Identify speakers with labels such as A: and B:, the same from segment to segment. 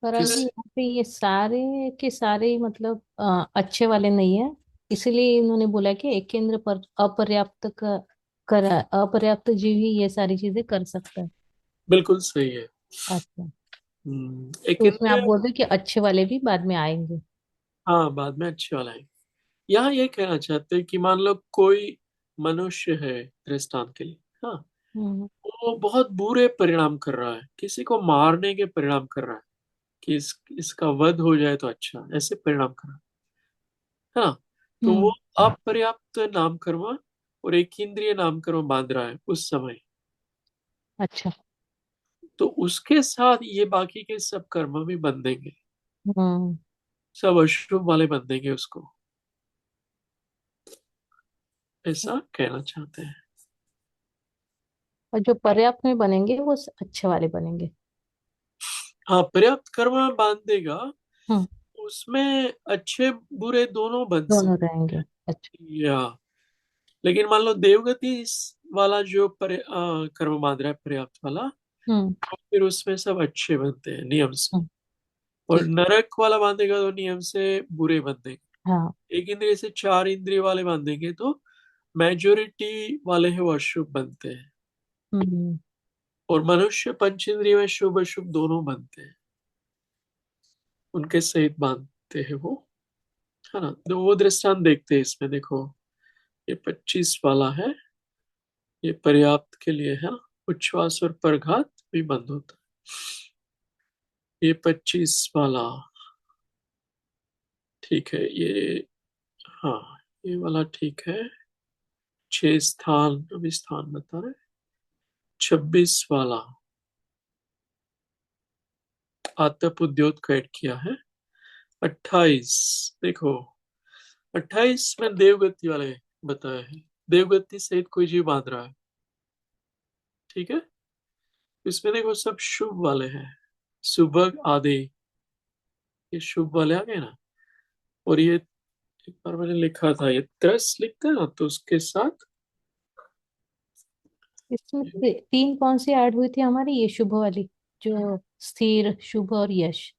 A: पर अभी
B: किस
A: यहाँ पे ये सारे के सारे ही मतलब अच्छे वाले नहीं है। इसलिए इन्होंने बोला कि एक केंद्र पर अपर्याप्त जीव ही ये सारी चीजें कर सकता है।
B: बिल्कुल सही है।
A: अच्छा।
B: एक
A: तो उसमें आप
B: इंद्रिय।
A: बोल रहे हो कि अच्छे वाले भी बाद में आएंगे।
B: हाँ, बाद में अच्छे वाला है। यहाँ ये कहना चाहते हैं कि मान लो कोई मनुष्य है, दृष्टांत के लिए। हाँ,
A: हम्म।
B: वो बहुत बुरे परिणाम कर रहा है, किसी को मारने के परिणाम कर रहा है कि इसका वध हो जाए तो अच्छा, ऐसे परिणाम कर रहा है। हाँ, तो वो
A: हम्म।
B: अपर्याप्त नाम कर्म और एक इंद्रिय नाम कर्म बांध रहा है उस समय।
A: अच्छा।
B: तो उसके साथ ये बाकी के सब कर्म भी बंधेंगे,
A: हम्म।
B: सब अशुभ वाले बंधेंगे उसको, ऐसा कहना चाहते हैं।
A: और जो पर्याप्त में बनेंगे वो अच्छे वाले बनेंगे।
B: हाँ, पर्याप्त कर्म बांध देगा,
A: हम्म।
B: उसमें अच्छे बुरे दोनों बन
A: दोनों
B: सकते
A: रहेंगे। अच्छा।
B: हैं। या लेकिन मान लो देवगति वाला जो कर्म बांध रहा है पर्याप्त वाला,
A: हम्म।
B: तो फिर उसमें सब अच्छे बनते हैं नियम से।
A: हम्म।
B: और
A: ठीक।
B: नरक वाला बांधेगा तो नियम से बुरे बनते।
A: हाँ।
B: एक इंद्रिय से चार इंद्रिय वाले बांधेंगे तो मेजोरिटी वाले हैं वो अशुभ बनते हैं।
A: हम्म।
B: और मनुष्य पंच इंद्रिय में शुभ अशुभ दोनों बनते हैं, उनके सहित बांधते हैं वो। है ना, तो वो दृष्टांत देखते हैं इसमें। देखो, ये 25 वाला है, ये पर्याप्त के लिए है। उच्छ्वास और प्रघात भी बंद होता है। ये 25 वाला ठीक है। ये, हाँ, ये वाला ठीक है। 6 स्थान अभी स्थान बता रहे। 26 वाला आतप उद्योग का ऐड किया है। 28, देखो, 28 में देवगति वाले बताया है। देवगति सहित कोई जीव बांध रहा है, ठीक है। इसमें देखो सब शुभ वाले हैं, सुभग आदि, ये शुभ वाले आ गए ना। और ये एक बार मैंने लिखा था, ये त्रस लिखते हैं ना, तो उसके साथ
A: इसमें तीन कौन सी ऐड हुई थी हमारी, ये शुभ वाली जो स्थिर शुभ और यश,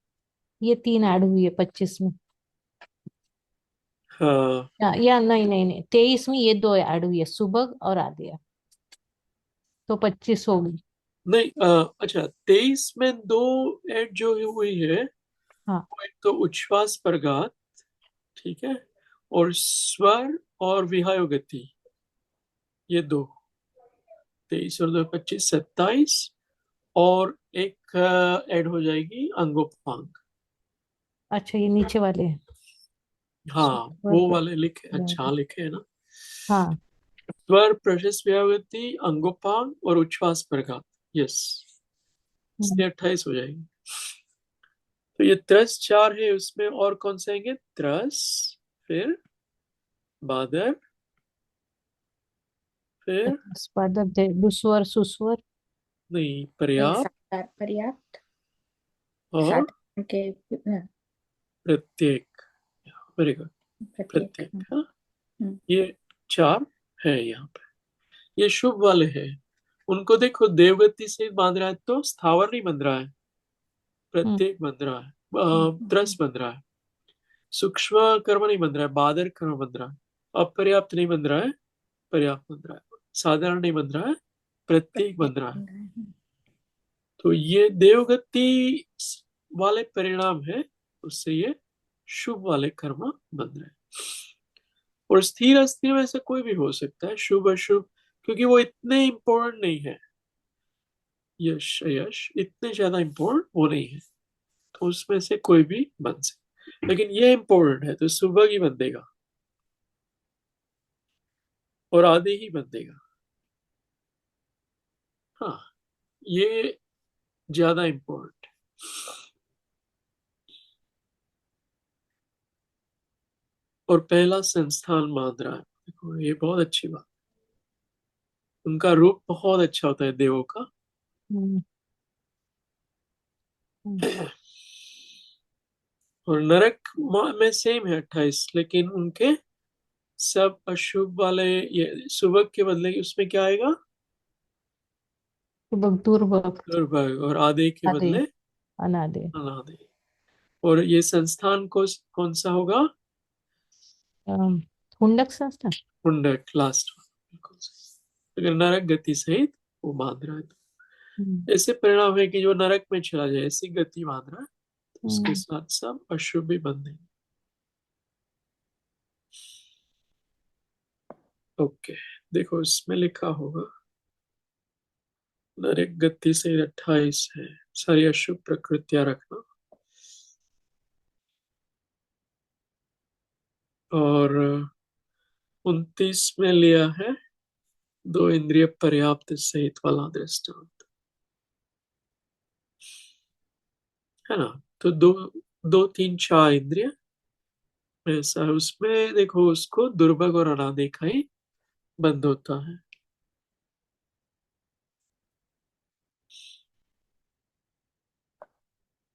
A: ये तीन ऐड हुई है 25 में।
B: हाँ।
A: या नहीं नहीं नहीं, 23 में ये दो ऐड हुई है, सुबह और आदिया। तो 25 होगी।
B: नहीं, अच्छा, 23 में दो ऐड जो हुई है,
A: हाँ।
B: वो एक तो उच्छ्वास प्रघात, ठीक है, और स्वर और विहाय गति, ये दो। 23 और 2 25, 27। और एक ऐड हो जाएगी अंगोपांग।
A: अच्छा, ये नीचे वाले हैं।
B: हाँ,
A: सुपर
B: वो
A: पर।
B: वाले लिखे, अच्छा लिखे है ना।
A: हाँ।
B: स्वर प्रशस्त व्यावृत्ति अंगोपांग और उच्छ्वास प्रघात। यस,
A: हम्म।
B: इसलिए 28 हो जाएगी। तो ये त्रस चार है, उसमें और कौन से आएंगे? त्रस, फिर बादर, फिर
A: दुस्वर सुस्वर।
B: नहीं,
C: नहीं,
B: पर्याप्त
C: पर्याप्त।
B: और
C: सात के
B: प्रत्येक। Very good.
C: प्रत्येक।
B: प्रत्येक, हाँ,
C: हम्म।
B: ये चार है यहाँ पे। ये शुभ वाले हैं। उनको देखो, देवगति से बांध रहा है तो स्थावर नहीं बंध रहा है,
A: हम्म।
B: प्रत्येक बंध रहा है,
C: हम्म।
B: त्रस बंध रहा है। सूक्ष्म कर्म नहीं बंध रहा है, बादर कर्म बंध रहा है। अपर्याप्त नहीं बंध रहा है, पर्याप्त बंध रहा है। साधारण नहीं बंध रहा है, प्रत्येक
C: प्रत्येक
B: बंध रहा है।
C: बन रहा है।
B: तो ये देवगति वाले परिणाम है, उससे ये शुभ वाले कर्म बन रहे हैं। और स्थिर अस्थिर में से कोई भी हो सकता है, शुभ अशुभ, क्योंकि वो इतने इंपॉर्टेंट नहीं है। यश यश इतने ज्यादा इंपॉर्टेंट वो नहीं है, तो उसमें से कोई भी बन सकता। लेकिन ये इंपॉर्टेंट है तो सुबह ही बन देगा, और आधे ही बन देगा। हाँ, ये ज्यादा इंपॉर्टेंट है। और पहला संस्थान मान रहा है, देखो ये बहुत अच्छी बात। उनका रूप बहुत अच्छा होता है देवों का।
A: हम्म। हम्म।
B: और नरक में सेम है 28, लेकिन उनके सब अशुभ वाले, ये सुबह के बदले उसमें क्या आएगा?
A: दुर्भक्त।
B: दुर्भाग्य, और आधे के
A: आदि।
B: बदले
A: अनादि।
B: अनादि। और ये संस्थान को कौन सा होगा?
A: अम, हुंडक संस्था।
B: मुंडक, लास्ट। बिल्कुल सही। अगर नरक गति सहित वो बांध रहा है
A: हम्म,
B: तो ऐसे परिणाम है कि जो नरक में चला जाए ऐसी गति बांध रहा है तो उसके
A: हम्म,
B: साथ सब अशुभ भी बंधे। ओके, देखो इसमें लिखा होगा नरक गति से 28 है, सारी अशुभ प्रकृतियां रखना। और 29 में लिया है दो इंद्रिय पर्याप्त सहित वाला दृष्टांत, है ना? तो दो, दो तीन चार इंद्रिय ऐसा है उसमें, देखो उसको दुर्भग और अनादि का ही बंद होता है।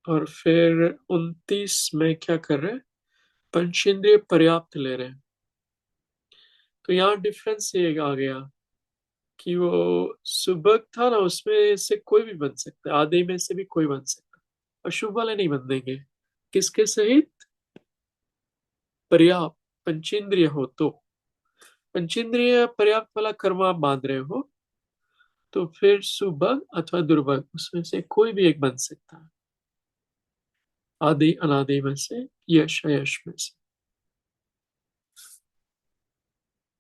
B: और फिर 29 में क्या कर रहे हैं? पंचेंद्रिय पर्याप्त ले रहे हैं। तो यहाँ डिफरेंस ये आ गया कि वो सुबह था ना, उसमें से कोई भी बन सकता है, आधे में से भी कोई बन सकता है, अशुभ वाले नहीं बनेंगे। किसके सहित? पर्याप्त पंचेंद्रिय हो तो। पंचेंद्रिय पर्याप्त वाला कर्म आप बांध रहे हो तो फिर सुबह अथवा दुर्भग उसमें से कोई भी एक बन सकता है, आदि अनादि में से, यश अयश में से,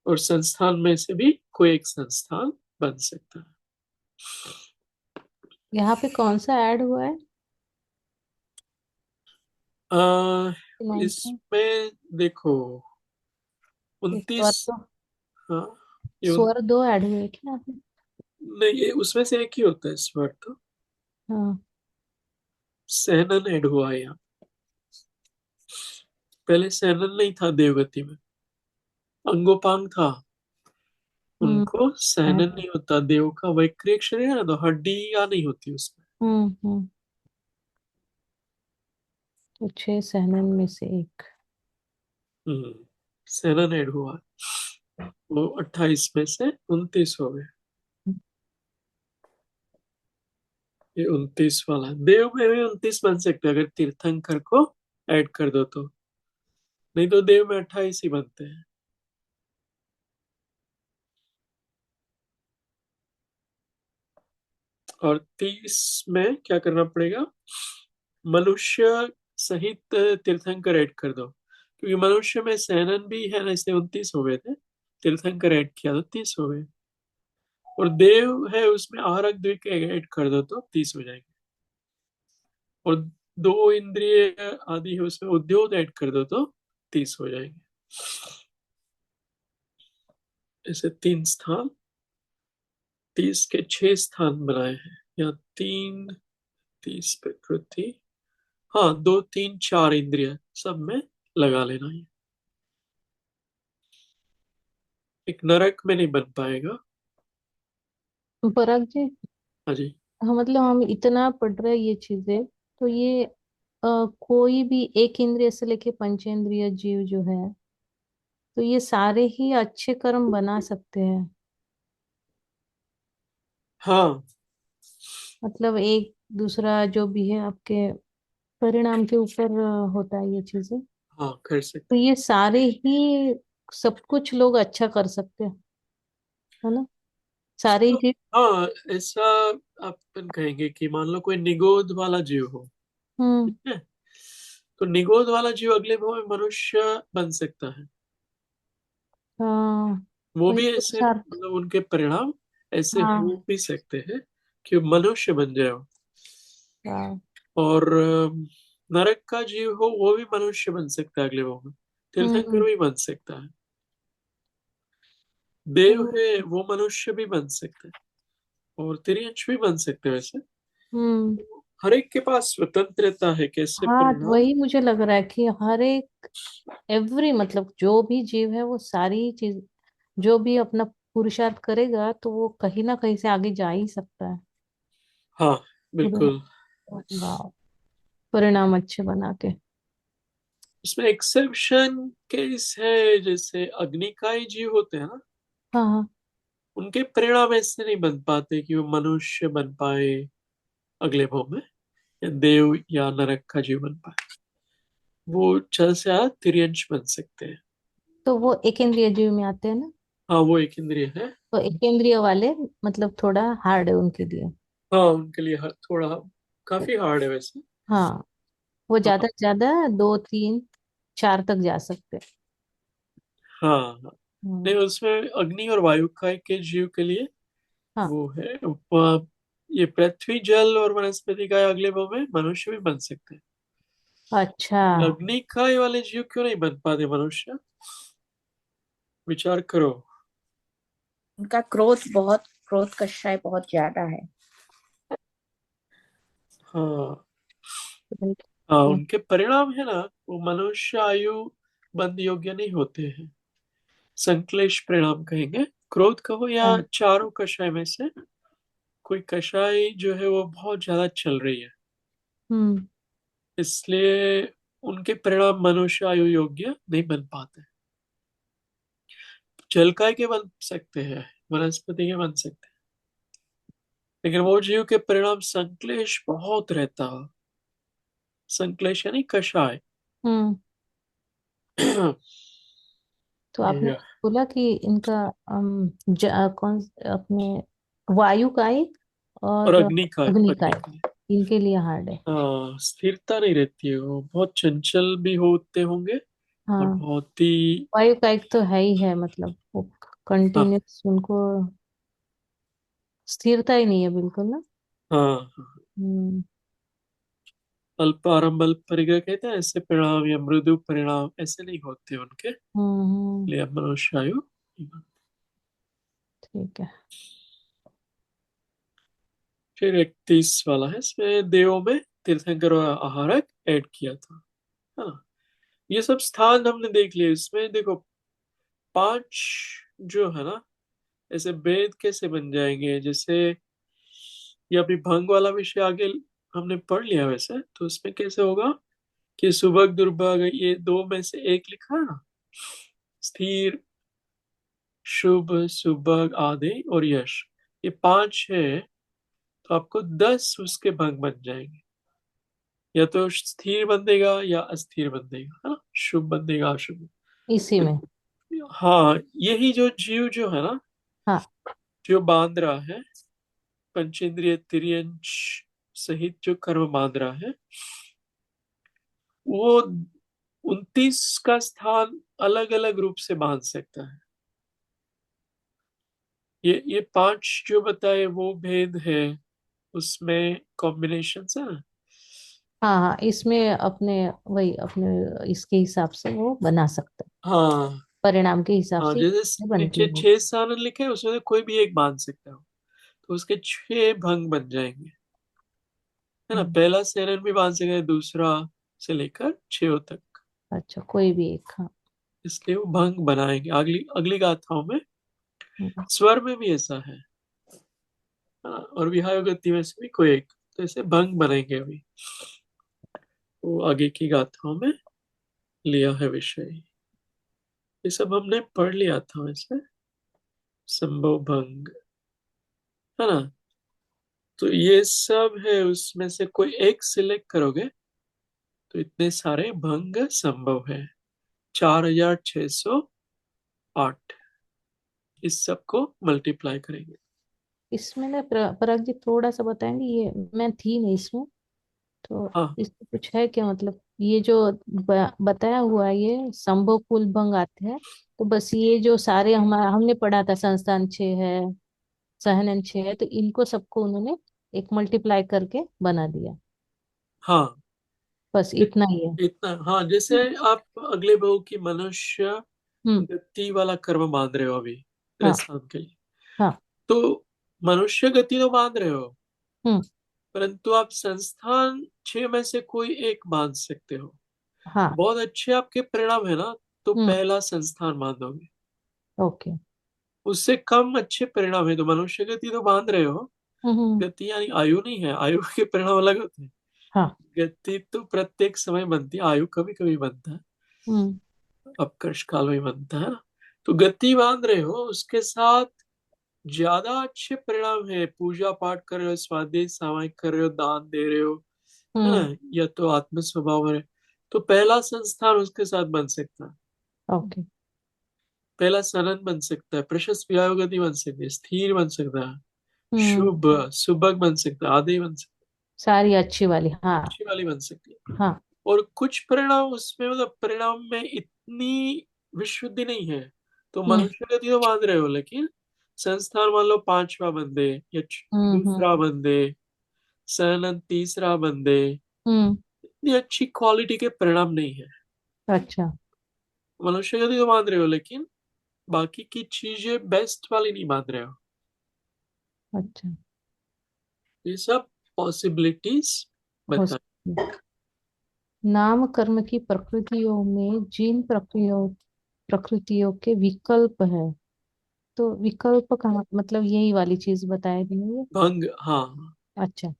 B: और संस्थान में से भी कोई एक संस्थान बन सकता है।
A: यहाँ पे कौन सा ऐड हुआ है?
B: आ,
A: 19।
B: इसमें देखो
A: स्वर
B: 29।
A: तो,
B: हाँ, ये
A: स्वर दो ऐड हुए क्या यहाँ पे?
B: नहीं, ये उसमें से एक ही होता है स्वर तो।
A: हाँ।
B: सहनन ऐड हुआ है यहाँ। पहले सहनन नहीं था देवगति में, अंगोपांग था।
A: हम्म,
B: उनको सहनन
A: हम्म,
B: नहीं होता, देव का वैक्रिय अक्षर है ना, तो हड्डियां नहीं होती उसमें।
A: हम्म। तो 6 सहनन में से एक।
B: हम्म, सहनन ऐड हुआ, वो 28 में से 29 हो गए। ये 29 वाला देव में भी 29 बन सकते हैं अगर तीर्थंकर को ऐड कर दो तो, नहीं तो देव में 28 ही बनते हैं। और 30 में क्या करना पड़ेगा? मनुष्य सहित तीर्थंकर ऐड कर दो, क्योंकि मनुष्य में सहनन भी है ना, इसलिए 29 हो गए थे। तीर्थंकर ऐड किया तो 30 हो गए। और देव है उसमें आहारक द्विक ऐड कर दो तो 30 हो जाएंगे। और दो इंद्रिय आदि है उसमें उद्योग ऐड कर दो तो 30 हो जाएंगे। ऐसे तीन स्थान, 30 के 6 स्थान बनाए हैं या तीन, 30 प्रकृति, हाँ, दो तीन चार इंद्रिय सब में लगा लेना है। एक नरक में नहीं बन पाएगा।
A: पराग जी,
B: हाँ जी।
A: हाँ मतलब हम इतना पढ़ रहे हैं ये चीजें, तो ये कोई भी एक इंद्रिय से लेके पंचेंद्रिय जीव जो है, तो ये सारे ही अच्छे कर्म बना सकते हैं।
B: हाँ
A: मतलब एक दूसरा जो भी है आपके परिणाम के ऊपर होता है ये चीजें।
B: हाँ, कर
A: तो
B: सकते।
A: ये सारे ही सब कुछ लोग अच्छा कर सकते हैं, है ना? सारे ही
B: तो
A: जीव।
B: हाँ, ऐसा अपन कहेंगे कि मान लो कोई निगोद वाला जीव हो,
A: हम्म।
B: ठीक है? तो निगोद वाला जीव अगले भाव में मनुष्य बन सकता है।
A: हाँ,
B: वो
A: वही
B: भी ऐसे
A: पुरुषार्थ।
B: मतलब उनके परिणाम ऐसे हो
A: हाँ।
B: भी सकते हैं कि मनुष्य बन जाए वो।
A: हाँ।
B: और नरक का जीव हो वो भी मनुष्य बन सकता है अगले भाव में। तीर्थंकर
A: हम्म।
B: भी बन सकता है। देव
A: तो
B: है वो मनुष्य भी बन सकते हैं, और तिर्यंश भी बन सकते हैं वैसे।
A: हम्म।
B: हर एक के पास स्वतंत्रता है कैसे
A: हाँ, तो
B: परिणाम।
A: वही मुझे लग रहा है कि हर एक एवरी मतलब जो भी जीव है वो सारी चीज जो भी अपना पुरुषार्थ करेगा तो वो कहीं ना कहीं से आगे जा ही सकता है।
B: हाँ बिल्कुल।
A: परिणाम, वाह, परिणाम अच्छे बना के।
B: इसमें एक्सेप्शन केस है, जैसे अग्निकाय जीव होते हैं ना,
A: हाँ, हाँ।
B: उनके परिणाम ऐसे नहीं बन पाते कि वो मनुष्य बन पाए अगले भाव में, या देव या नरक का जीव बन पाए। वो जल से आया तिर्यंश बन सकते हैं।
A: तो वो एक इंद्रिय जीव में आते हैं ना।
B: हाँ वो एक इंद्रिय है।
A: तो एक इंद्रिय वाले मतलब थोड़ा हार्ड है उनके लिए।
B: हाँ उनके लिए थोड़ा काफी हार्ड है वैसे।
A: हाँ, वो
B: हाँ
A: ज्यादा से ज्यादा 2 3 4 तक जा सकते हैं।
B: हाँ हाँ। नहीं
A: हम्म।
B: उसमें अग्नि और वायु का के जीव के लिए
A: हाँ।
B: वो है ये पृथ्वी जल और वनस्पति का अगले भाव में मनुष्य भी बन सकते हैं।
A: अच्छा।
B: अग्नि काय वाले जीव क्यों नहीं बन पाते मनुष्य? विचार करो।
C: उनका क्रोध कषाय बहुत ज्यादा है।
B: हाँ
A: राइट।
B: हाँ, उनके परिणाम है ना, वो मनुष्य आयु बंद योग्य नहीं होते हैं। संश्लेष परिणाम कहेंगे। क्रोध कहो या
A: हाँ।
B: चारों कषाय में से कोई कषाय जो है वो बहुत ज्यादा चल रही है,
A: हम्म।
B: इसलिए उनके परिणाम मनुष्य आयु योग्य नहीं बन पाते। जलकाय के बन सकते हैं, वनस्पति के बन सकते हैं, लेकिन वो जीव के परिणाम संश्लेष बहुत रहता है। संश्लेष यानी कषाय।
A: हम्म। तो आपने
B: या-
A: बोला कि इनका कौन अपने वायु का एक
B: और
A: और
B: अग्नि का,
A: अग्नि का
B: अग्नि
A: एक,
B: का।
A: इनके लिए हार्ड है।
B: हाँ स्थिरता नहीं रहती है, वो बहुत चंचल भी होते होंगे और
A: हाँ,
B: बहुत ही।
A: वायु का एक तो है ही है, मतलब वो
B: हाँ
A: कंटिन्यूस उनको स्थिरता ही नहीं है बिल्कुल ना।
B: हाँ हाँ।
A: हम्म।
B: अल्प आरंभ अल्प परिग्रह कहते हैं, ऐसे परिणाम या मृदु परिणाम ऐसे नहीं होते उनके
A: हम्म।
B: लिए मनुष्य आयु।
A: ठीक है।
B: फिर 31 वाला है, इसमें देवों में तीर्थंकर और आहारक ऐड किया था। हाँ ये सब स्थान हमने देख लिए। इसमें देखो 5 जो है ना, ऐसे वेद कैसे बन जाएंगे, जैसे ये अभी भंग वाला विषय आगे हमने पढ़ लिया वैसे, तो उसमें कैसे होगा कि सुभग दुर्भग ये दो में से एक लिखा है ना, स्थिर शुभ सुभग आदि और यश, ये 5 है, तो आपको 10 उसके भंग बन जाएंगे। या तो स्थिर बंधेगा या अस्थिर बंधेगा, है ना, शुभ बंधेगा अशुभ।
A: इसी
B: तो
A: में।
B: हाँ यही जो जीव जो है ना,
A: हाँ।
B: जो बांध रहा है पंचेंद्रिय तिर्यंश सहित जो कर्म बांध रहा है, वो 29 का स्थान अलग अलग रूप से बांध सकता है। ये 5 जो बताए वो भेद है, उसमें कॉम्बिनेशन है ना।
A: हाँ। हाँ, इसमें अपने वही अपने इसके हिसाब से वो बना सकते हैं।
B: हाँ
A: परिणाम के हिसाब
B: हाँ,
A: से
B: जैसे
A: बनती
B: नीचे
A: है वो।
B: 6 स्थान लिखे हैं, उसमें से कोई भी एक बांध सकता हो, तो उसके 6 भंग बन जाएंगे, है ना।
A: हम्म।
B: पहला सेरन भी बांध सकते हैं, दूसरा से लेकर 6 तक,
A: अच्छा, कोई भी एक। हाँ।
B: इसलिए वो भंग बनाएंगे। अगली अगली गाथाओं में
A: हम्म।
B: स्वर में भी ऐसा है। हाँ, और विहाय गति में से भी कोई एक, तो ऐसे भंग बनेंगे अभी, वो आगे की गाथाओं में लिया है विषय। ये सब हमने पढ़ लिया था वैसे, संभव भंग, है ना। तो ये सब है, उसमें से कोई एक सिलेक्ट करोगे तो इतने सारे भंग संभव है। 4608, इस सब को मल्टीप्लाई करेंगे।
A: इसमें ना पराग जी थोड़ा सा बताएंगे, ये मैं थी नहीं इसमें, तो
B: हाँ
A: इसमें कुछ है क्या, मतलब ये जो बताया हुआ है ये संभव कुल भंग आते हैं। तो बस ये जो सारे हमने पढ़ा था, संस्थान 6 है, सहनन 6 है, तो इनको सबको उन्होंने एक मल्टीप्लाई करके बना दिया।
B: हाँ।
A: बस इतना ही है।
B: इतना हाँ, जैसे आप अगले भाव की मनुष्य
A: हम्म।
B: गति वाला कर्म बांध रहे हो अभी
A: हाँ।
B: प्रस्थान के लिए,
A: हाँ।
B: तो मनुष्य गति तो बांध रहे हो,
A: हम्म।
B: परंतु आप संस्थान 6 में से कोई एक बांध सकते हो।
A: हाँ।
B: बहुत अच्छे आपके परिणाम है ना, तो
A: हम्म।
B: पहला संस्थान बांधोगे।
A: ओके।
B: उससे कम अच्छे परिणाम है तो मनुष्य गति तो बांध रहे हो।
A: हम्म।
B: गति यानी आयु नहीं है, आयु के परिणाम अलग होते हैं।
A: हाँ।
B: गति तो प्रत्येक समय बनती है, आयु कभी कभी बनता है,
A: हम्म।
B: अपकर्ष काल में बनता है ना। तो गति बांध रहे हो, उसके साथ ज्यादा अच्छे परिणाम है, पूजा पाठ कर रहे हो, स्वाध्याय सामायिक कर रहे हो, दान दे रहे हो, है
A: हम्म।
B: ना, या तो आत्म स्वभाव है, तो पहला संस्थान उसके साथ बन सकता है।
A: ओके।
B: पहला सनन बन सकता है, प्रशस्त व्यायोगति बन सकती है, स्थिर बन सकता है,
A: हम्म।
B: शुभ सुभग बन सकता है, आदि बन सकता
A: सारी अच्छी वाली, हाँ।
B: है, अच्छी वाली बन सकती है।
A: हाँ।
B: और कुछ परिणाम उसमें, मतलब परिणाम में इतनी विशुद्धि नहीं है, तो
A: हम्म।
B: मनुष्य गति तो मान रहे हो, लेकिन संस्थान मान लो पांचवा बंदे या
A: हम्म।
B: दूसरा बंदे, सनन तीसरा बंदे,
A: हम्म।
B: इतनी अच्छी क्वालिटी के परिणाम नहीं है।
A: अच्छा।
B: मनुष्य गति तो मान रहे हो, लेकिन बाकी की चीजें बेस्ट वाली नहीं मान रहे हो।
A: अच्छा।
B: ये सब पॉसिबिलिटीज
A: हो
B: बता।
A: सकती है। नाम कर्म की प्रकृतियों में जिन प्रकृतियों के विकल्प है, तो विकल्प का मतलब यही वाली चीज बताई दी है ये।
B: भंग, हाँ,
A: अच्छा।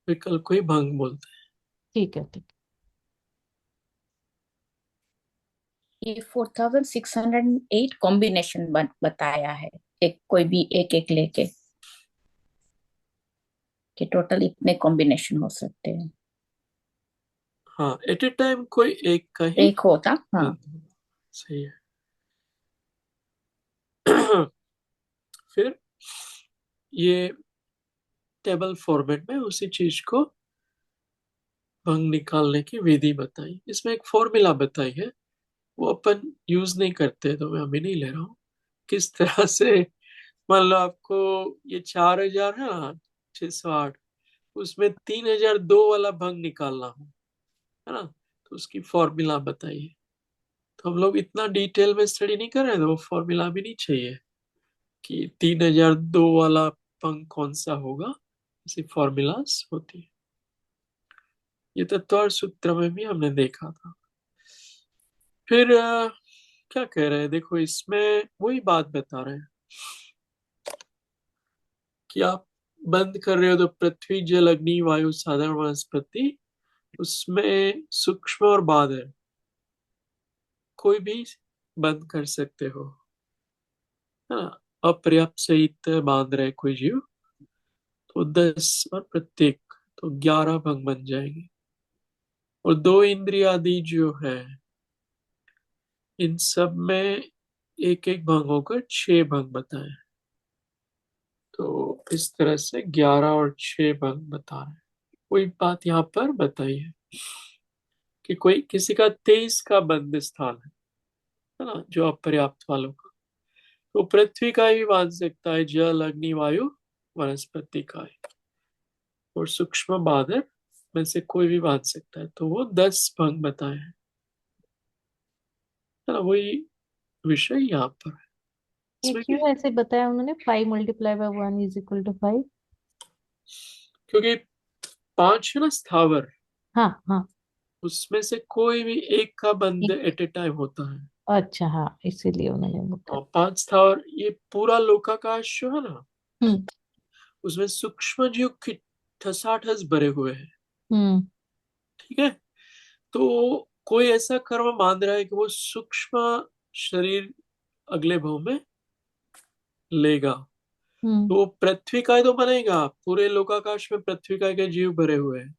B: विकल्प को ही भंग बोलते
A: ठीक है, ठीक।
C: ये 4608 कॉम्बिनेशन बताया है, एक कोई भी एक एक लेके, कि टोटल इतने कॉम्बिनेशन हो सकते हैं।
B: हैं। हाँ, एट ए टाइम कोई एक का ही
C: एक होता, हाँ।
B: बंद होगा। सही है। फिर ये टेबल फॉर्मेट में उसी चीज को भंग निकालने की विधि बताई, इसमें एक फॉर्मूला बताई है, वो अपन यूज नहीं करते, तो मैं अभी नहीं ले रहा हूँ। किस तरह से, मान लो आपको ये 4000 है ना, 608, उसमें 3002 वाला भंग निकालना हो, है ना, तो उसकी फॉर्मूला बताइए। तो हम लोग इतना डिटेल में स्टडी नहीं कर रहे हैं, तो वो फॉर्मूला भी नहीं चाहिए कि 3002 वाला भंग कौन सा होगा, ऐसी फॉर्मूलाज होती है। ये तत्व सूत्र में भी हमने देखा था। फिर क्या कह रहे हैं, देखो इसमें वही बात बता रहे हैं कि आप बंद कर रहे हो तो पृथ्वी जल अग्नि वायु साधारण वनस्पति, उसमें सूक्ष्म और बादल कोई भी बंद कर सकते हो, है ना। अपर्याप्त सहित बांध रहे कोई जीव, तो 10 और प्रत्येक, तो 11 भंग बन जाएंगे। और दो इंद्रिय आदि जो है, इन सब में एक एक भंग होकर 6 भंग बताए। तो इस तरह से 11 और 6 भंग बता रहे हैं। कोई बात यहाँ पर बताई है कि कोई किसी का 23 का बंद स्थान है ना, जो अपर्याप्त वालों का, तो पृथ्वी का ही बांध सकता है, जल अग्नि वायु वनस्पति का है, और सूक्ष्म बादल में से कोई भी बांध सकता है, तो वो 10 भंग बताए हैं, है ना। वही विषय यहाँ पर है
A: ये
B: इसमें
A: क्यों ऐसे बताया उन्होंने, 5 × 1 = 1?
B: क्योंकि 5 है ना स्थावर,
A: हाँ, हाँ।
B: उसमें से कोई भी एक का बंद
A: एक।
B: एट ए टाइम होता है।
A: अच्छा, हाँ, इसीलिए उन्होंने वो कर।
B: और 5 स्थावर, ये पूरा लोकाकाश जो है ना,
A: हम्म।
B: उसमें सूक्ष्म जीव की ठसाठस भरे हुए हैं।
A: हम्म।
B: ठीक है। तो कोई ऐसा कर्म मान रहा है कि वो सूक्ष्म शरीर अगले भाव में लेगा,
A: हम्म।
B: तो वो पृथ्वी का ही तो बनेगा, पूरे लोकाकाश में पृथ्वी का के जीव भरे हुए हैं,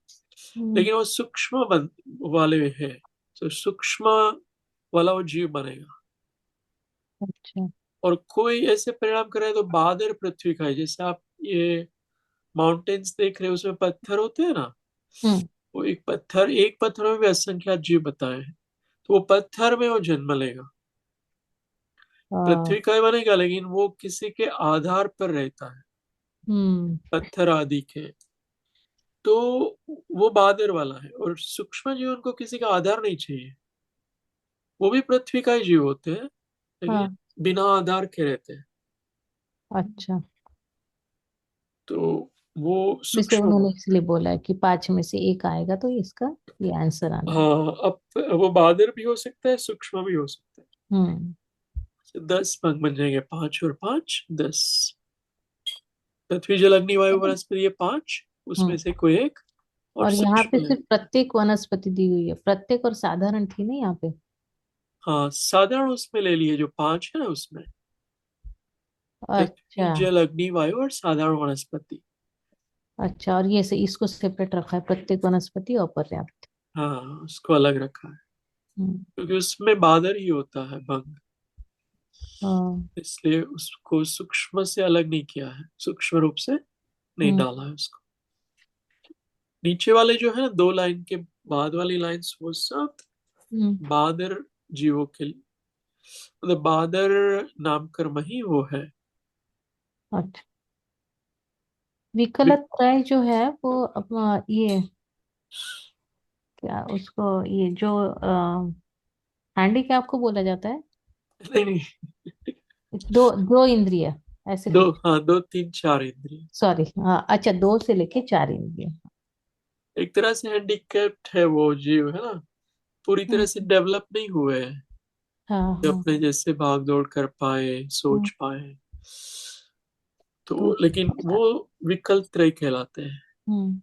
A: हम्म।
B: लेकिन वो सूक्ष्म वाले है, तो सूक्ष्म वाला वो जीव बनेगा।
A: अच्छा।
B: और कोई ऐसे परिणाम करे तो बादर पृथ्वी का है, जैसे आप ये माउंटेन्स देख रहे हो, उसमें पत्थर होते हैं ना,
A: हम्म।
B: वो एक पत्थर में भी असंख्यात जीव बताए हैं, तो वो पत्थर में वो जन्म लेगा,
A: हाँ।
B: पृथ्वी का ही बनेगा, लेकिन वो किसी के आधार पर रहता है,
A: हम्म।
B: पत्थर आदि के। तो वो बादर वाला है, और सूक्ष्म जीवन को किसी का आधार नहीं चाहिए, वो भी पृथ्वी का ही जीव होते हैं, लेकिन
A: हाँ।
B: बिना आधार के रहते हैं,
A: अच्छा।
B: तो वो
A: वैसे
B: सूक्ष्म
A: उन्होंने
B: हो।
A: इसलिए बोला है कि 5 में से एक आएगा, तो इसका ये आंसर आना है।
B: हाँ, अब वो बादर भी हो सकता है, सूक्ष्म भी हो सकता है।
A: हम्म।
B: तो 10 भाग बन जाएंगे, 5 और 5 10। पृथ्वी जल अग्नि वायु वनस्पति, ये 5, उसमें
A: हम्म।
B: से कोई एक, और
A: और यहाँ पे
B: सूक्ष्म है।
A: सिर्फ प्रत्येक वनस्पति दी हुई है, प्रत्येक और साधारण थी ना यहाँ पे?
B: हाँ, साधारण उसमें ले लिए, जो 5 है ना उसमें, पृथ्वी
A: अच्छा।
B: जल अग्नि वायु और साधारण वनस्पति।
A: अच्छा, और ये से इसको सेपरेट रखा है, प्रत्येक वनस्पति और पर्याप्त।
B: हाँ, उसको अलग रखा है
A: हम्म,
B: क्योंकि उसमें बादर ही होता है भंग,
A: हाँ।
B: इसलिए उसको सूक्ष्म से अलग नहीं किया है, सूक्ष्म रूप से नहीं
A: हम्म।
B: डाला है उसको। नीचे वाले जो है ना, दो लाइन के बाद वाली लाइंस, वो सब
A: हम्म।
B: बादर जीवों के लिए, मतलब बादर नामकर्म ही वो है।
A: अच्छा,
B: विक-
A: विकलत्रय जो है वो अपना ये क्या उसको, ये जो हैंडीकैप को बोला जाता है।
B: नहीं नहीं,
A: दो दो इंद्रिय ऐसे
B: दो,
A: कुछ।
B: हाँ, दो तीन चार इंद्रिय।
A: सॉरी, हाँ, अच्छा, दो से लेके चार इंद्रिय।
B: एक तरह से हैंडीकैप्ड है वो जीव, है ना, पूरी तरह से
A: हम्म।
B: डेवलप नहीं हुए हैं
A: हाँ,
B: कि
A: हाँ।
B: अपने जैसे भाग दौड़ कर पाए,
A: हम्म,
B: सोच पाए।
A: दो
B: तो
A: से
B: लेकिन
A: लेके
B: वो
A: चार।
B: विकल्प त्रय कहलाते हैं।
A: हम्म।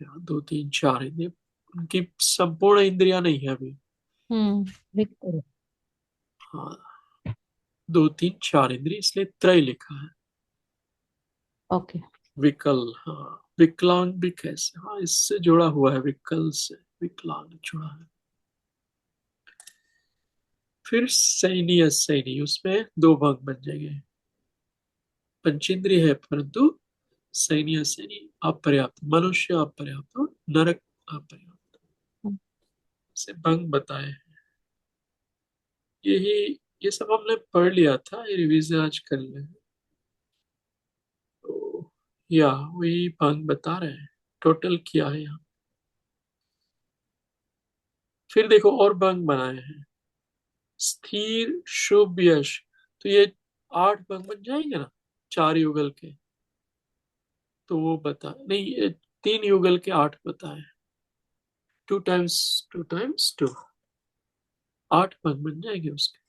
B: यहाँ दो तीन चार इंद्रिय, उनकी संपूर्ण इंद्रिया नहीं है अभी।
A: विकल।
B: हाँ, दो तीन चार इंद्रिय, इसलिए त्रय लिखा है।
A: ओके।
B: विकल, हाँ, विकलांग भी कैसे, हाँ, इससे जुड़ा हुआ है, विकल से विकलांग जुड़ा है। फिर सैनी असैनी, उसमें दो भाग बन जाएंगे। पंचेंद्रिय है परंतु सैनी असैनी अपर्याप्त, मनुष्य अपर्याप्त और नरक अपर्याप्त से भंग बताए हैं। यही, ये सब हमने पढ़ लिया था, ये रिवीजन आज कर ले। तो या वही भंग बता रहे हैं, टोटल किया है यहाँ। फिर देखो और भंग बनाए हैं, स्थिर शुभ यश, तो ये आठ भंग बन जाएंगे ना, चार युगल के। तो वो बता नहीं, ये तीन युगल के आठ बताए, टू टाइम्स टू, आठ भंग बन जाएंगे उसके।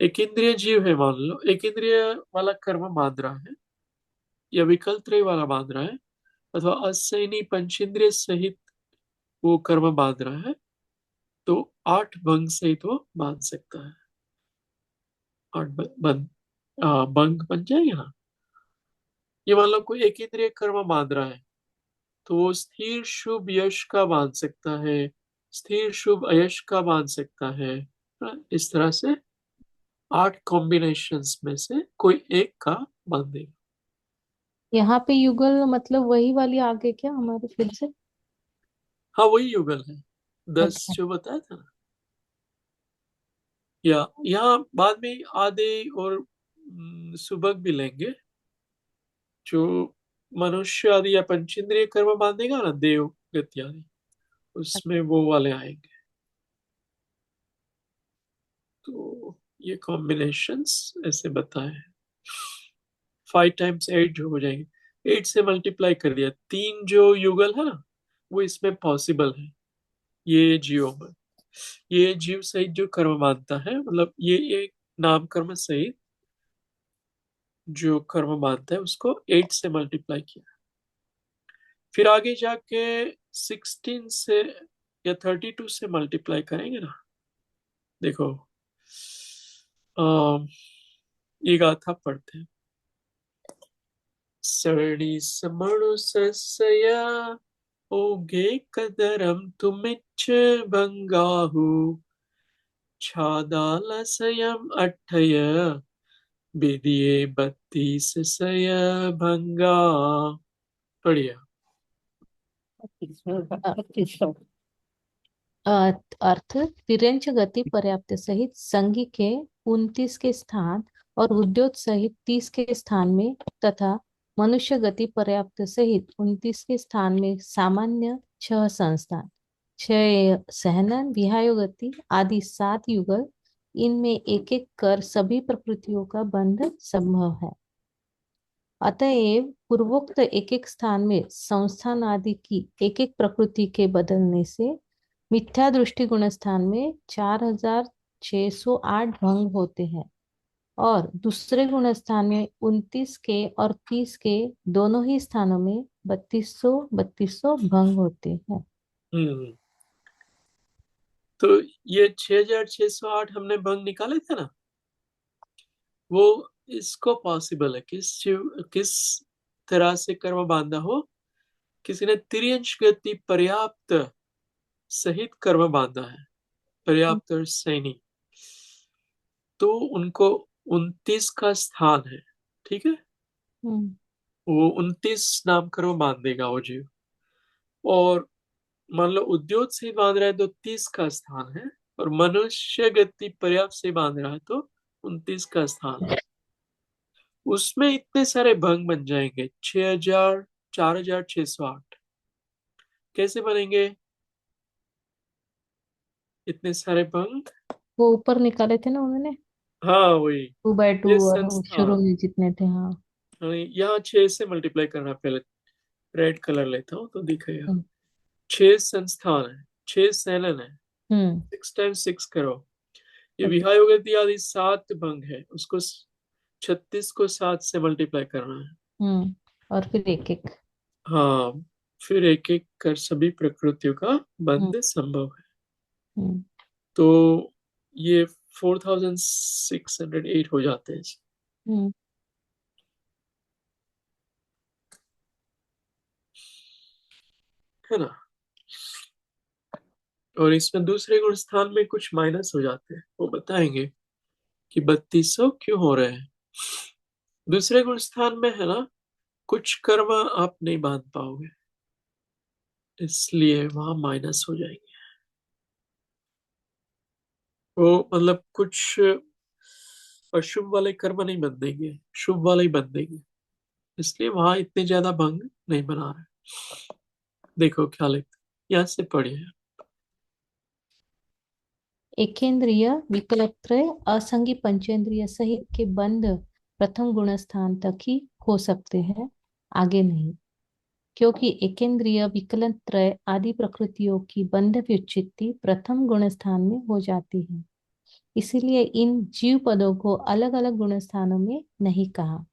B: एक इंद्रिय जीव है मान लो, एक इंद्रिय वाला कर्म बांध रहा है, या विकल्प त्रय वाला बांध रहा है, अथवा असैनी पंचेंद्रिय सहित वो कर्म बांध रहा है, तो आठ भंग सहित वो बांध सकता है। आठ भंग बन जाएंगे ना। ये मान लो कोई एक इंद्रिय कर्म बांध रहा है, तो वो स्थिर शुभ यश का बांध सकता है, स्थिर शुभ अयश का बांध सकता है। इस तरह से आठ कॉम्बिनेशंस में से कोई एक का बांधेगा।
A: यहाँ पे युगल मतलब वही वाली आगे क्या हमारे फिर से।
B: हाँ, वही युगल है, 10
A: अच्छा।
B: जो बताया था ना। या यहाँ बाद में आधे और सुबह भी लेंगे, जो मनुष्य आदि या पंचेंद्रिय कर्म बांधेगा ना, देव गति आदि, उसमें वो वाले आएंगे। तो ये कॉम्बिनेशंस ऐसे बताए हैं। 5 टाइम्स 8 जो हो जाएंगे, 8 से मल्टीप्लाई कर दिया, तीन जो युगल है ना, वो इसमें पॉसिबल है, ये जीवों में। ये जीव सहित जो कर्म मानता है, मतलब ये एक नाम कर्म सहित जो कर्म मानता है, उसको 8 से मल्टीप्लाई किया। फिर आगे जाके 16 से या 32 से मल्टीप्लाई करेंगे ना। देखो, अम, ये गाथा पढ़ते हैं। सरणी समणु सस्या ओगे कदरम तुमिच्छ भंगाहु छादालसयम अट्ठय विदिये 32 सय भंगा। बढ़िया।
A: अर्थ तिर्यंच गति पर्याप्त सहित संघी के 29 के स्थान और उद्योत सहित 30 के स्थान में तथा मनुष्य गति पर्याप्त सहित 29 के स्थान में सामान्य 6 संस्थान, 6 सहनन विहायो गति आदि 7 युगल, इनमें एक एक कर सभी प्रकृतियों का बंध संभव है। अतएव पूर्वोक्त एक एक स्थान में संस्थान आदि की एक एक प्रकृति के बदलने से मिथ्या दृष्टि गुण स्थान में 4608 भंग होते हैं और दूसरे गुण स्थान में 29 के और 30 के दोनों ही स्थानों में 3200 भंग होते हैं।
B: हम्म। तो ये 6608 हमने भंग निकाले थे ना, वो इसको पॉसिबल है, किस तरह से कर्म बांधा हो, किसी ने तिर्यंश गति पर्याप्त सहित कर्म बांधा है, पर्याप्त और सैनी, तो उनको 29 का स्थान है। ठीक है,
A: हम्म।
B: वो 29 नाम कर्म बांध देगा वो जीव। और मान लो उद्योग से बांध रहा है तो 30 का स्थान है, और मनुष्य गति पर्याप्त से बांध रहा है तो 29 का स्थान है। उसमें इतने सारे भंग बन जाएंगे, 6,000, 4,608। कैसे बनेंगे इतने सारे भंग?
A: वो ऊपर निकाले थे ना उन्होंने,
B: हाँ वही,
A: 2 बाय 2,
B: ये
A: और वो शुरू
B: संस्थान,
A: में जितने थे, हाँ।
B: यहाँ 6 से मल्टीप्लाई करना, पहले रेड कलर लेता हूँ तो दिखेगा।
A: हम्म।
B: 6 संस्थान है, 6 सेलन है,
A: हम्म।
B: 6 टाइम्स 6 करो। ये
A: ओके।
B: विहाय गति आदि 7 भंग है, उसको 36 को 7 से मल्टीप्लाई करना है।
A: और फिर एक एक।
B: हाँ, फिर एक एक कर सभी प्रकृतियों का
A: हम्म।
B: बंध संभव है।
A: हम्म।
B: तो ये 4,608 हो जाते हैं,
A: हम्म।
B: है ना। और इसमें दूसरे गुण स्थान में कुछ माइनस हो जाते हैं, वो बताएंगे कि 3,200 क्यों हो रहे हैं। दूसरे गुण स्थान में है ना, कुछ कर्म आप नहीं बांध पाओगे, इसलिए वहां माइनस हो जाएंगे। वो मतलब कुछ अशुभ वाले कर्म नहीं बंधेंगे, शुभ वाले ही बंधेंगे, इसलिए वहां इतने ज्यादा भंग नहीं बना रहे। देखो क्या लिखते हैं। यहाँ से पढ़िए।
A: एकेंद्रिय विकलत्रय असंगी पंचेंद्रिय सहित के बंध प्रथम गुण स्थान तक ही हो सकते हैं, आगे नहीं। क्योंकि एकेंद्रिय विकलन त्रय आदि प्रकृतियों की बंध व्युत्पत्ति प्रथम गुण स्थान में हो जाती है, इसीलिए इन जीव पदों को अलग अलग गुण स्थानों में नहीं कहा।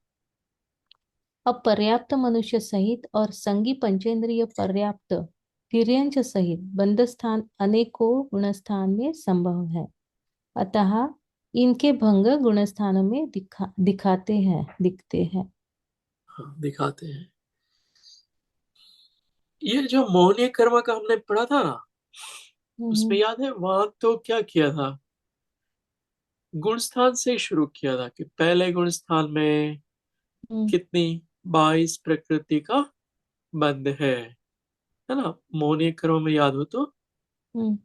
A: अब पर्याप्त मनुष्य सहित और संगी पंचेंद्रिय पर्याप्त तिर्यंच सहित बंध स्थान अनेकों गुण स्थान में संभव है, अतः इनके भंग गुण स्थानों में दिखते हैं।
B: हाँ दिखाते हैं। ये जो मौन कर्म का हमने पढ़ा था ना, उसमें
A: हम्म।
B: याद है वहां तो क्या किया था, गुण स्थान से ही शुरू किया था कि पहले गुण स्थान में
A: हम्म।
B: कितनी 22 प्रकृति का बंध है ना। मौन कर्म में याद हो तो
A: हम्म।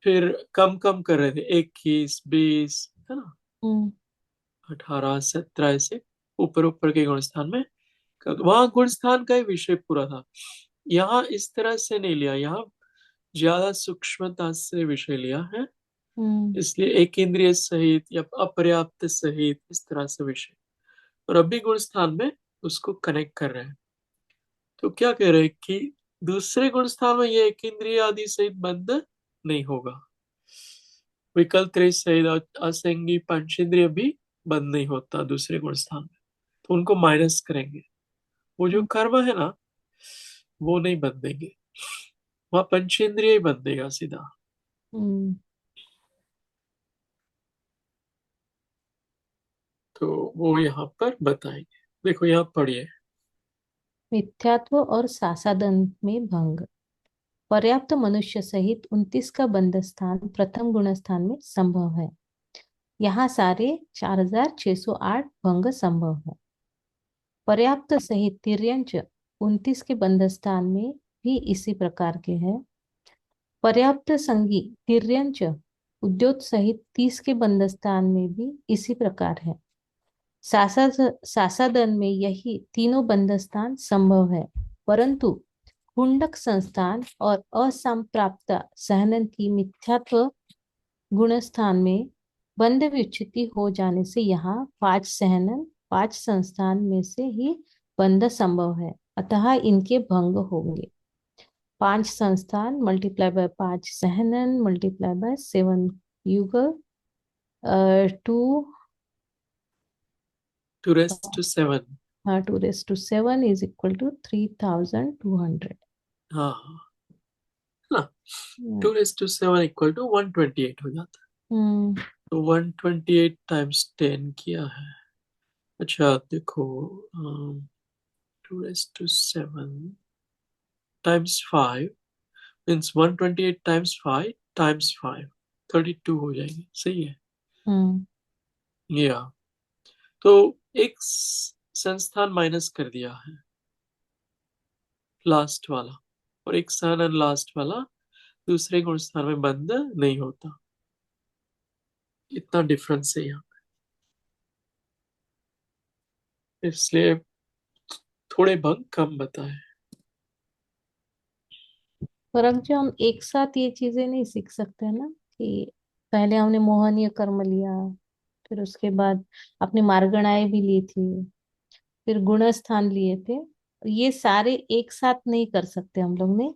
B: फिर कम कम कर रहे थे, 21, 20, है ना,
A: हम्म।
B: 18, 17 ऐसे ऊपर ऊपर के गुण स्थान में। वहां गुण स्थान का ही विषय पूरा था। यहाँ इस तरह से नहीं लिया, यहाँ ज्यादा सूक्ष्मता से विषय लिया है,
A: हम्म।
B: इसलिए एक इंद्रिय सहित या अपर्याप्त सहित इस तरह से विषय। और अभी गुण स्थान में उसको कनेक्ट कर रहे हैं। तो क्या कह रहे हैं कि दूसरे गुण स्थान में ये एक इंद्रिय आदि सहित बंध नहीं होगा, विकल्प त्रय सहित असंगी पंचेंद्रिय भी बंद नहीं होता दूसरे गुण स्थान में, तो उनको माइनस करेंगे। वो जो
A: हम्म।
B: कर्म है ना, वो नहीं बंधेंगे, वहां पंचेंद्रिय ही बंधेगा सीधा।
A: हम्म।
B: तो वो यहाँ पर बताएंगे। देखो यहाँ पढ़िए।
A: मिथ्यात्व और सासादन में भंग। पर्याप्त मनुष्य सहित 29 का बंध स्थान प्रथम गुण स्थान में संभव है, यहाँ सारे 4,608 भंग संभव है। पर्याप्त सहित तिर्यंच 29 के बंध स्थान में भी इसी प्रकार के हैं। पर्याप्त संगी तिर्यंच उद्योत सहित 30 के बंध स्थान में भी इसी प्रकार है। सासादन में यही तीनों बंध स्थान संभव है, परंतु कुंडक संस्थान और असंप्राप्त सहनन की मिथ्यात्व गुण स्थान में बंध विच्युति हो जाने से यहाँ 5 सहनन 5 संस्थान में से ही बंध संभव है, अतः इनके भंग होंगे। 5 संस्थान मल्टीप्लाई बाय 5 सहनन मल्टीप्लाई बाय 7 युगल, 2,
B: 2:7।
A: 2 to 7 is equal to 3,200।
B: हाँ हाँ, है ना। 2:7 इक्वल टू 128 हो जाता है।
A: हम्म।
B: तो 128 टाइम्स 10 किया है। अच्छा देखो, 2:7, टाइम्स 5 मीन्स 128 टाइम्स 5 टाइम्स 5 32 हो जाएगी, सही है।
A: हम्म।
B: या तो एक संस्थान माइनस कर दिया है, लास्ट वाला, और एक सन एंड लास्ट वाला दूसरे गुण स्थान में बंद नहीं होता। इतना डिफरेंस है यहाँ, इसलिए थोड़े भंग कम बताए।
A: पर अब जो हम एक साथ ये चीजें नहीं सीख सकते हैं ना, कि पहले हमने मोहनीय कर्म लिया, फिर उसके बाद अपने मार्गणाएं भी ली थी, फिर गुण स्थान लिए थे, ये सारे एक साथ नहीं कर सकते हम लोग ने,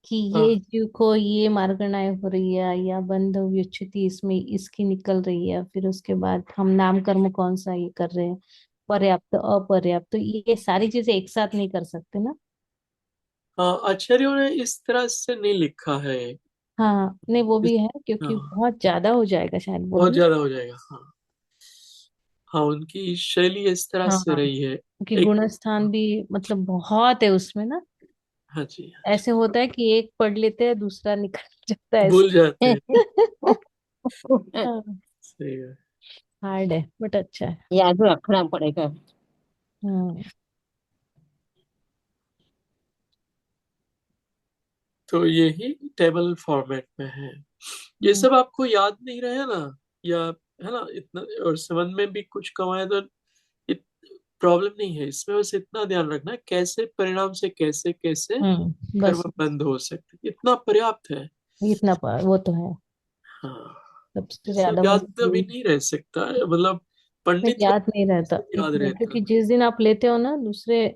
A: कि ये
B: हाँ
A: जीव को ये मार्गणाएं हो रही है या बंध व्युच्युति इसमें इसकी निकल रही है, फिर उसके बाद हम नाम कर्म कौन सा ये कर रहे हैं, पर्याप्त अपर्याप्त, तो ये सारी चीजें एक साथ नहीं कर सकते ना।
B: हाँ, आचार्यों ने इस तरह से नहीं लिखा है।
A: हाँ नहीं, वो
B: इस,
A: भी है, क्योंकि
B: हाँ,
A: बहुत ज्यादा हो जाएगा शायद
B: बहुत
A: बोलना।
B: ज्यादा हो जाएगा। हाँ हाँ, उनकी शैली इस तरह
A: हाँ,
B: से रही है।
A: क्योंकि
B: एक,
A: गुण स्थान भी मतलब बहुत है उसमें ना।
B: हाँ जी हाँ जी,
A: ऐसे होता है कि एक पढ़ लेते हैं दूसरा निकल जाता है
B: भूल
A: ऐसे।
B: जाते हैं।
A: हाँ,
B: सही है।
A: हार्ड है बट अच्छा है।
C: याद रखना पड़ेगा।
A: हम्म।
B: तो यही टेबल फॉर्मेट में है। ये
A: हम्म।
B: सब आपको याद नहीं रहे ना, या है ना, इतना और समझ में भी कुछ कम आए तो प्रॉब्लम नहीं है इसमें। बस इतना ध्यान रखना है कैसे परिणाम से कैसे कैसे कर्म
A: बस
B: बंद हो सकते, इतना पर्याप्त है।
A: इतना वो तो है।
B: हाँ,
A: सबसे
B: ये सब
A: ज्यादा
B: याद
A: मुझे
B: अभी नहीं रह सकता है, मतलब
A: नहीं,
B: पंडित
A: याद नहीं रहता
B: लोग याद
A: इतना,
B: रहता
A: क्योंकि
B: है।
A: जिस दिन आप लेते हो ना, दूसरे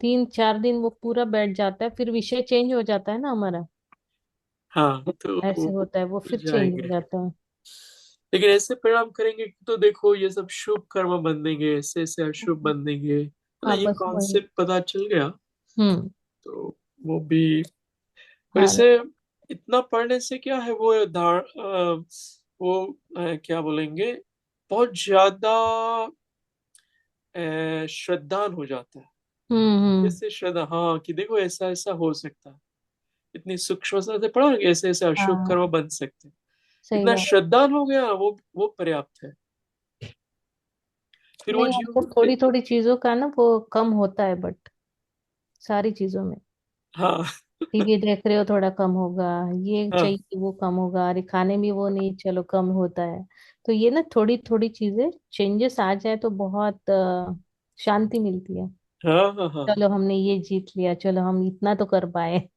A: 3-4 दिन वो पूरा बैठ जाता है, फिर विषय चेंज हो जाता है ना हमारा।
B: हाँ, तो वो
A: ऐसे होता है, वो
B: भूल
A: फिर चेंज हो
B: जाएंगे।
A: जाता है।
B: लेकिन ऐसे परिणाम करेंगे तो देखो ये सब शुभ कर्म बंधेंगे, ऐसे ऐसे अशुभ बंधेंगे, मतलब
A: हाँ
B: ये
A: बस वही।
B: कॉन्सेप्ट पता चल गया
A: हम्म।
B: तो वो भी। और
A: हाँ
B: इसे इतना पढ़ने से क्या है, वो वो क्या बोलेंगे, बहुत ज्यादा श्रद्धान हो जाता है। जैसे श्रद्धा, हाँ, कि देखो ऐसा ऐसा हो सकता है, इतनी सूक्ष्मता से पढ़ा कि ऐसे ऐसे अशुभ
A: हाँ
B: कर्म बन सकते हैं।
A: सही
B: इतना
A: बात।
B: श्रद्धान हो गया, वो पर्याप्त है। फिर वो
A: नहीं,
B: जीव,
A: हमको थोड़ी थोड़ी चीजों का ना वो कम होता है, बट सारी चीजों में
B: हाँ
A: टीवी देख रहे हो थोड़ा कम होगा, ये
B: हाँ
A: चाहिए वो कम होगा, अरे खाने में वो नहीं, चलो कम होता है। तो ये ना थोड़ी थोड़ी चीजें चेंजेस आ जाए तो बहुत शांति मिलती है।
B: हाँ हाँ हाँ,
A: चलो हमने ये जीत लिया, चलो हम इतना तो कर पाए।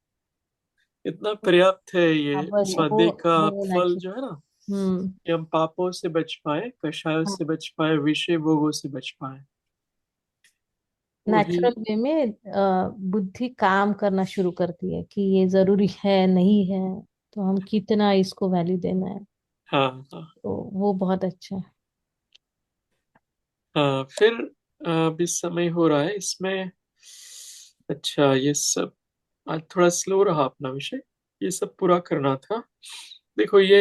B: इतना पर्याप्त है ये
A: हाँ बस
B: स्वाध्याय का
A: वो होना
B: फल
A: चाहिए।
B: जो है ना,
A: हम्म।
B: कि हम पापों से बच पाए, कषायों
A: हाँ,
B: से बच पाए, विषय भोगों से बच पाए, वही।
A: नेचुरल वे में बुद्धि काम करना शुरू करती है कि ये जरूरी है नहीं है, तो हम कितना इसको वैल्यू देना है।
B: हाँ हाँ
A: तो वो बहुत अच्छा है।
B: हाँ। फिर अभी समय हो रहा है इसमें। अच्छा, ये सब आज थोड़ा स्लो रहा अपना विषय, ये सब पूरा करना था। देखो ये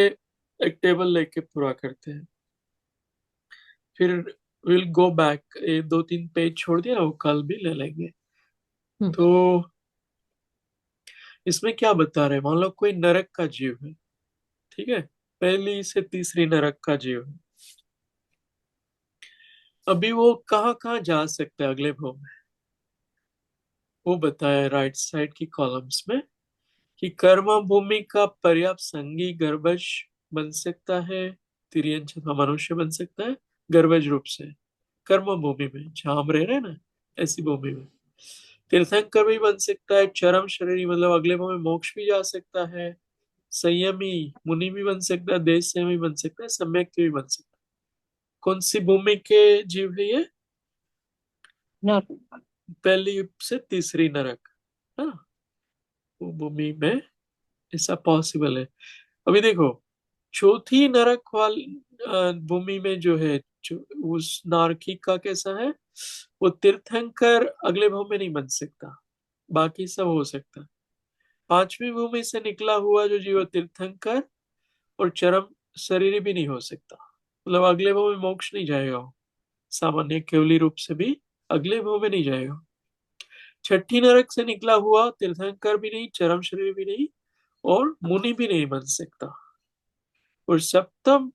B: एक टेबल लेके पूरा करते हैं, फिर विल गो बैक। ये 2-3 पेज छोड़ दिया ना, वो कल भी ले लेंगे।
A: हम्म।
B: तो इसमें क्या बता रहे हैं, मान लो कोई नरक का जीव है, ठीक है, पहली से तीसरी नरक का जीव है। अभी वो कहाँ कहाँ जा सकता है अगले भाव में, वो बताया राइट साइड की कॉलम्स में, कि कर्म भूमि का पर्याप्त संगी गर्भज बन सकता है, तिर्यंच अथवा मनुष्य बन सकता है गर्भज रूप से, कर्म भूमि में जहां हम रह रहे हैं ना, ऐसी भूमि में। तीर्थंकर भी बन सकता है, चरम शरीरी मतलब अगले भाव में मोक्ष भी जा सकता है, संयमी मुनि भी बन सकता है, देश से भी बन सकता है, सम्यक भी बन सकता है। कौन सी भूमि के जीव है ये?
C: नॉट।
B: पहली से तीसरी नरक, हाँ, वो भूमि में ऐसा पॉसिबल है। अभी देखो, चौथी नरक वाली भूमि में जो है, जो उस नारकी का कैसा है, वो तीर्थंकर अगले भाव में नहीं बन सकता, बाकी सब हो सकता है। पांचवी भूमि से निकला हुआ जो जीव तीर्थंकर और चरम शरीर भी नहीं हो सकता, मतलब अगले भाव में मोक्ष नहीं जाएगा वो, सामान्य केवली रूप से भी अगले भाव में नहीं जाएगा। छठी नरक से निकला हुआ तीर्थंकर भी नहीं, चरम शरीर भी नहीं, और मुनि भी नहीं बन सकता। और सप्तम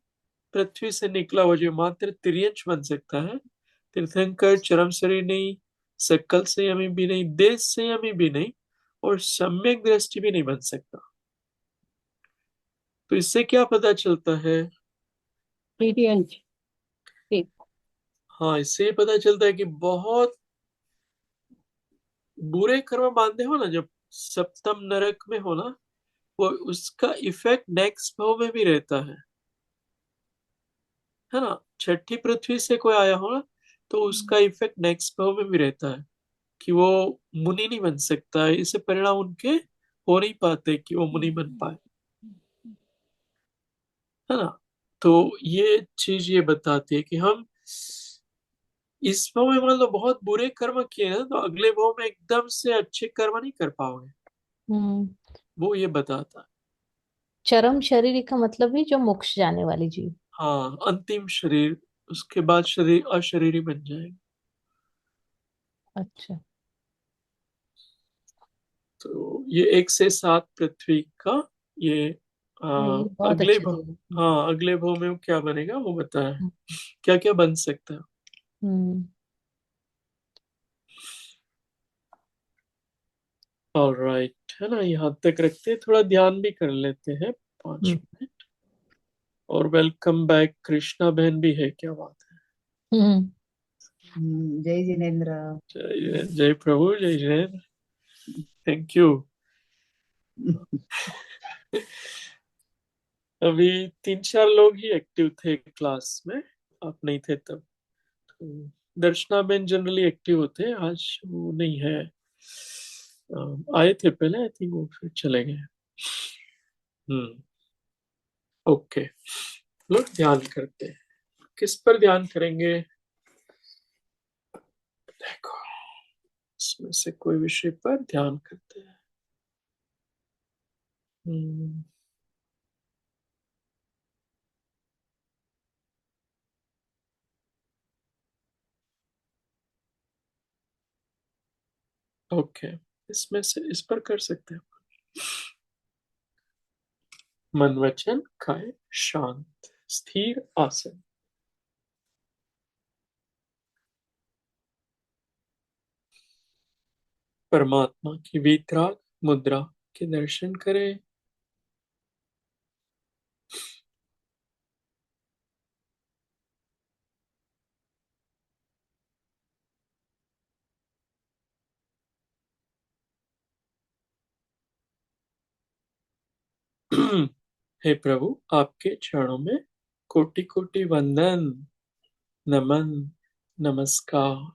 B: पृथ्वी से निकला हुआ जो मात्र तिर्यंश बन सकता है, तीर्थंकर चरम शरीर नहीं, सकल संयमी भी नहीं, देश संयमी भी नहीं, और सम्यक दृष्टि भी नहीं बन सकता। तो इससे क्या पता चलता है?
D: तिर्यंश। ठीक।
B: हाँ, इससे ये पता चलता है कि बहुत बुरे कर्म बांधे हो ना, जब सप्तम नरक में हो ना, वो उसका इफेक्ट नेक्स्ट भाव में भी रहता है ना। छठी पृथ्वी से कोई आया हो ना, तो उसका इफेक्ट नेक्स्ट भाव में भी रहता है, कि वो मुनि नहीं बन सकता है। इससे परिणाम उनके हो नहीं पाते कि वो मुनि बन पाए, है ना। तो ये चीज ये बताती है कि हम इस भाव में मान लो बहुत बुरे कर्म किए ना, तो अगले भाव में एकदम से अच्छे कर्म नहीं कर पाओगे।
A: हम्म।
B: वो ये बताता है।
A: चरम शरीर का मतलब भी जो मोक्ष जाने वाली जीव।
B: हाँ, अंतिम शरीर, उसके बाद शरीर अशरीरी बन जाएगा।
A: अच्छा।
B: तो ये 1 से 7 पृथ्वी का ये
A: नहीं, बहुत
B: अगले
A: अच्छे
B: भाव।
A: दिए।
B: हाँ, अगले भाव में क्या बनेगा वो बताया,
A: हम्म।
B: क्या क्या बन सकता है।
A: हम्म।
B: ऑलराइट, है ना, यहाँ तक रखते हैं, थोड़ा ध्यान भी कर लेते हैं 5 मिनट। और वेलकम बैक, कृष्णा बहन भी है, क्या बात है।
A: हम्म।
D: जय जिनेन्द्र।
B: जय जय प्रभु, जय जय, थैंक यू। अभी 3 4 लोग ही एक्टिव थे क्लास में, आप नहीं थे तब। तो दर्शना बहन जनरली एक्टिव होते हैं, आज वो नहीं है। आए थे पहले, आई थिंक वो फिर चले गए। हम्म। ओके, लोग ध्यान करते हैं, किस पर ध्यान करेंगे? देखो, इसमें से कोई विषय पर ध्यान करते हैं। हम्म। ओके, इसमें से इस पर कर सकते हैं। मन वचन काय शांत, स्थिर आसन। परमात्मा की वीतराग मुद्रा के दर्शन करें। हे प्रभु, आपके चरणों में कोटि कोटि वंदन, नमन, नमस्कार।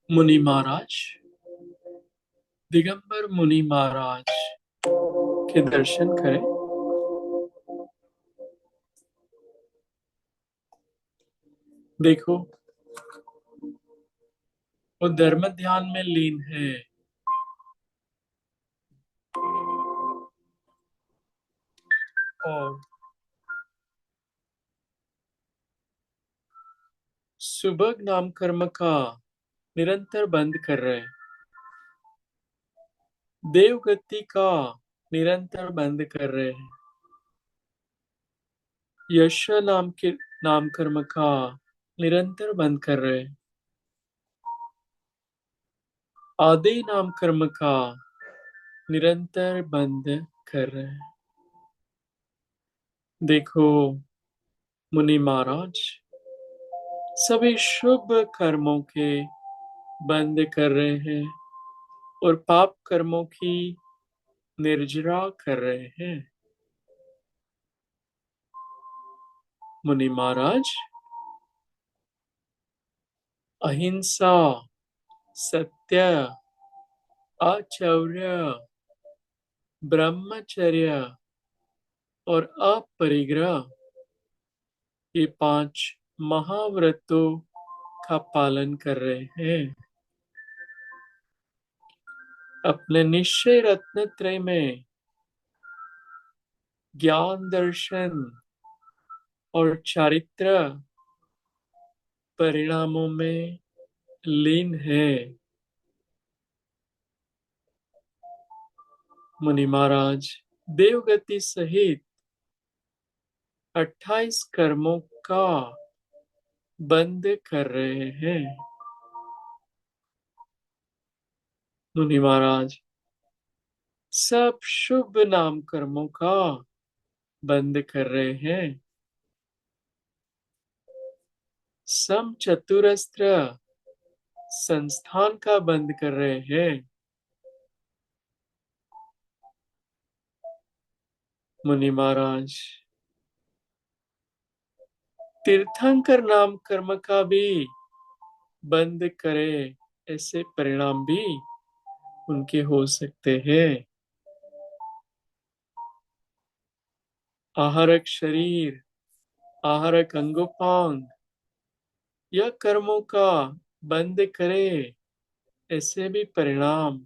B: मुनि महाराज, दिगंबर मुनि महाराज के दर्शन करें। देखो, वो धर्म ध्यान में लीन है, और सुबह नाम कर्म का निरंतर बंद कर रहे हैं, देव गति का निरंतर बंद कर रहे हैं, यश नाम कर्म का निरंतर बंद कर रहे हैं, आदि नाम कर्म का निरंतर बंद कर रहे हैं। देखो मुनि महाराज, सभी शुभ कर्मों के बंद कर रहे हैं, और पाप कर्मों की निर्जरा कर रहे हैं। मुनि महाराज, अहिंसा, सत्य, आचौर्य, ब्रह्मचर्य और अपरिग्रह ये 5 महाव्रतों का पालन कर रहे हैं। अपने निश्चय रत्न त्रय में ज्ञान, दर्शन और चारित्र परिणामों में लीन है। मुनि महाराज देवगति सहित 28 कर्मों का बंद कर रहे हैं। मुनि महाराज सब शुभ नाम कर्मों का बंद कर रहे हैं। सम चतुरस्त्र संस्थान का बंद कर रहे हैं। मुनि महाराज तीर्थंकर नाम कर्म का भी बंद करे, ऐसे परिणाम भी उनके हो सकते हैं। आहारक शरीर, आहारक अंगोपांग या कर्मों का बंद करे, ऐसे भी परिणाम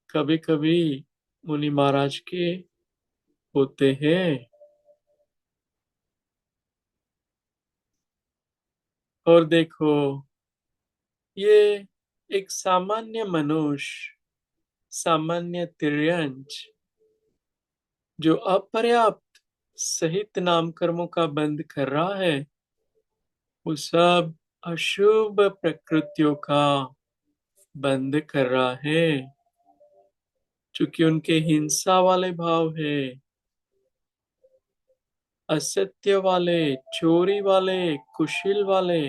B: कभी कभी मुनि महाराज के होते हैं। और देखो, ये एक सामान्य मनुष्य, सामान्य तिर्यंच जो अपर्याप्त सहित नाम कर्मों का बंद कर रहा है, वो सब अशुभ प्रकृतियों का बंद कर रहा है। चूंकि उनके हिंसा वाले भाव है, असत्य वाले, चोरी वाले, कुशील वाले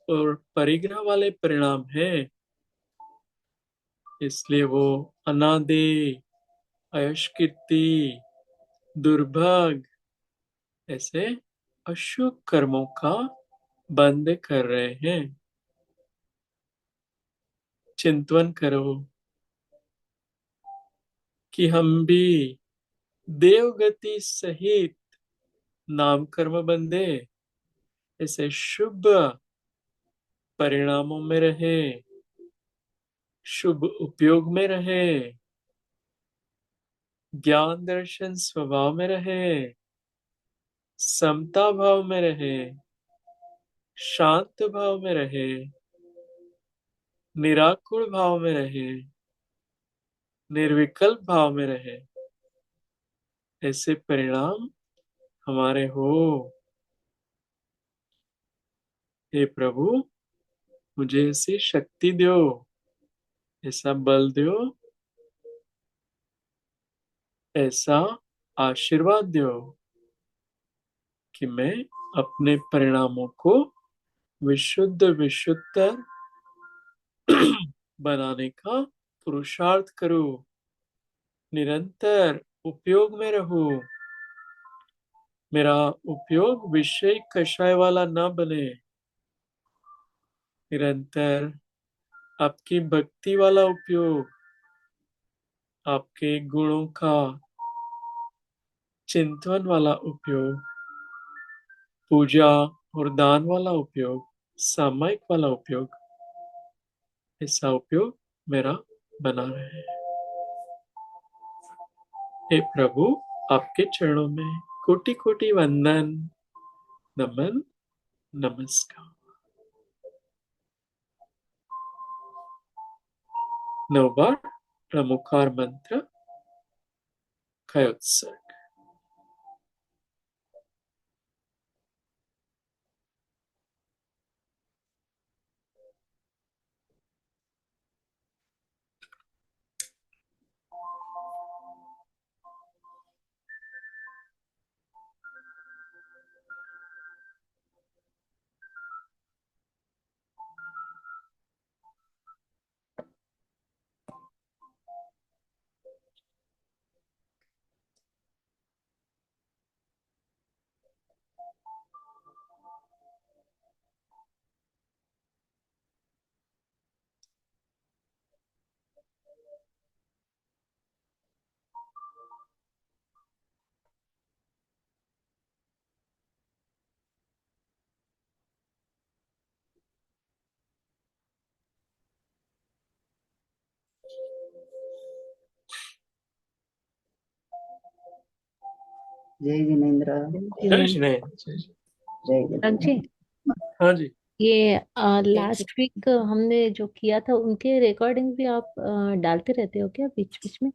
B: और परिग्रह वाले परिणाम है, इसलिए वो अनादि, अयशकीर्ति, दुर्भाग्य ऐसे अशुभ कर्मों का बंद कर रहे हैं। चिंतन करो कि हम भी देवगति सहित नाम कर्म बंदे ऐसे शुभ परिणामों में रहे, शुभ उपयोग में रहे, ज्ञान दर्शन स्वभाव में रहे, समता भाव में रहे, शांत भाव में रहे, निराकुल भाव में रहे, निर्विकल्प भाव में रहे, ऐसे परिणाम हमारे हो। हे प्रभु, मुझे ऐसी शक्ति दो, ऐसा बल दो, ऐसा आशीर्वाद दो कि मैं अपने परिणामों को विशुद्ध विशुद्ध बनाने का पुरुषार्थ करूं, निरंतर उपयोग में रहूं। मेरा उपयोग विषय कषाय वाला न बने, निरंतर आपकी भक्ति वाला उपयोग, आपके गुणों का चिंतन वाला उपयोग, पूजा और दान वाला उपयोग, सामायिक वाला उपयोग, ऐसा उपयोग मेरा बना रहे। हे प्रभु, आपके चरणों में कोटि कोटि वंदन, नमन, नमस्कार। 9 बार प्रमुखार मंत्र खयोत्सर्ग।
D: जय जिनेन्द्र।
B: जय श्री राम।
D: जय
A: रख जी,
D: जिनेन्द्र।
B: हाँ जी।
A: ये
C: जय
A: लास्ट वीक हमने जो किया था उनके रिकॉर्डिंग भी आप डालते रहते हो क्या बीच बीच में?